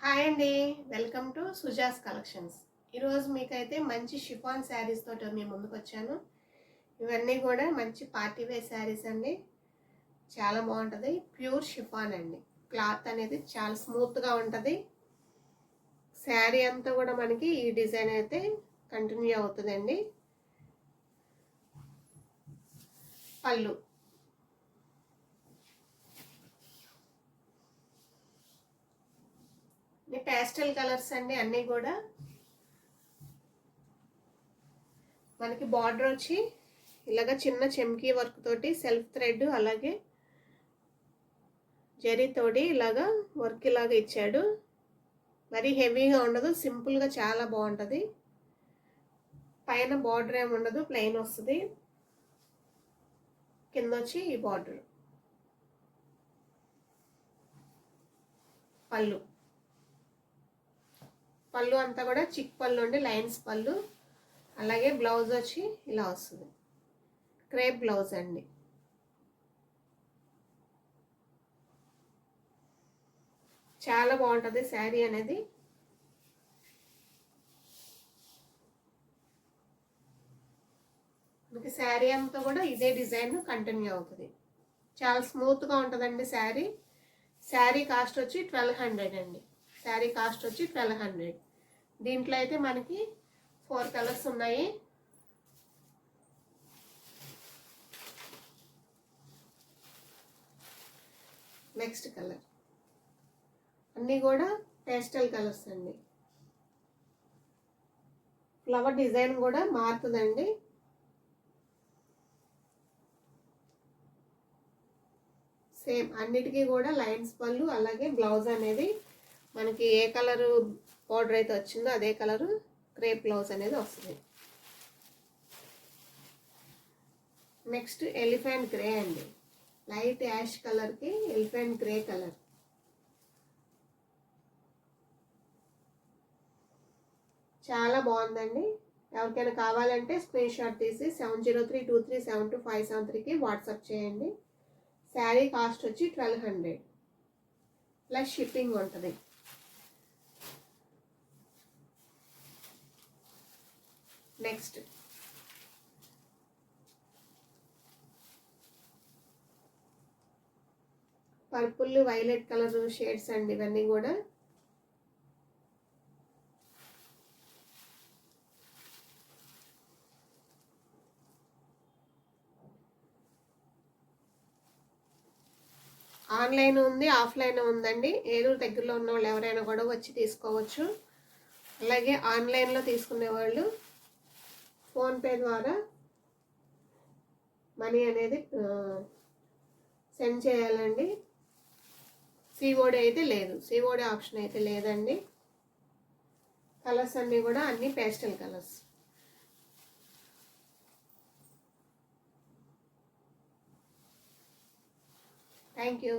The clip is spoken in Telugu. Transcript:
హాయ్ అండి. Welcome to Suja's collections. ఈరోజు మీకైతే మంచి షిఫాన్ శారీస్ తోటి మీ ముందుకు వచ్చాను. ఇవన్నీ కూడా మంచి పార్టీ వేర్ శారీస్ అండి. చాలా బాగుంటుంది. ప్యూర్ షిఫాన్ అండి. క్లాత్ అనేది చాలా స్మూత్గా ఉంటుంది. శారీ అంతా కూడా మనకి ఈ డిజైన్ అయితే కంటిన్యూ అవుతుందండి. పళ్ళు పేస్టల్ కలర్స్ అండి. అన్నీ కూడా మనకి బార్డర్ వచ్చి ఇలాగ చిన్న చెమ్కీ వర్క్ తోటి సెల్ఫ్ థ్రెడ్ అలాగే జరీతోటి ఇలాగా వర్క్ ఇలాగా ఇచ్చాడు. మరీ హెవీగా ఉండదు, సింపుల్గా చాలా బాగుంటుంది. పైన బార్డర్ ఏమి ఉండదు, ప్లెయిన్ వస్తుంది. కింద వచ్చి ఈ బార్డర్. పళ్ళు పళ్ళు అంతా కూడా చిక్ పళ్ళు అండి, లైన్స్ పళ్ళు. అలాగే బ్లౌజ్ వచ్చి ఇలా వస్తుంది, క్రేప్ బ్లౌజ్ అండి. చాలా బాగుంటుంది శారీ అనేది. మనకి శారీ అంతా కూడా ఇదే డిజైన్ కంటిన్యూ అవుతుంది. చాలా స్మూత్గా ఉంటుందండి శారీ. శారీ కాస్ట్ వచ్చి 1200 అండి. శారీ కాస్ట్ వచ్చి 1200. దీంట్లో అయితే మనకి 4 కలర్స్ ఉన్నాయి. నెక్స్ట్ కలర్ అన్నీ కూడా పేస్టల్ కలర్స్ అండి. ఫ్లవర్ డిజైన్ కూడా మారుతుందండి. సేమ్ అన్నిటికీ కూడా లైన్స్ పళ్ళు, అలాగే బ్లౌజ్ అనేది మనకి ఏ కలరు బార్డర్ అయితే వచ్చిందో అదే కలరు క్రేప్ బ్లౌజ్ అనేది వస్తుంది. నెక్స్ట్ ఎలిఫెంట్ గ్రే అండి. లైట్ యాష్ కలర్కి ఎలిఫెంట్ గ్రే కలర్. చాలా బాగుందండి. ఎవరికైనా కావాలంటే స్క్రీన్ షాట్ తీసి 7032372573కి వాట్సాప్ చేయండి. శారీ కాస్ట్ వచ్చి 1200 ప్లస్ షిప్పింగ్ ఉంటుంది. Next purple violet colour shades అండి. ఇవన్నీ కూడా ఆన్లైన్ ఉంది, ఆఫ్లైన్ ఉందండి. ఏలూరు దగ్గరలో ఉన్న వాళ్ళు ఎవరైనా కూడా వచ్చి తీసుకోవచ్చు. అలాగే ఆన్లైన్లో తీసుకునే వాళ్ళు ఫోన్పే ద్వారా మనీ అనేది సెండ్ చేయాలండి. సిఓడి అయితే లేదు, సిఓడి ఆప్షన్ అయితే లేదండి. కలర్స్ అన్నీ కూడా అన్ని పేస్టల్ కలర్స్. Thank you.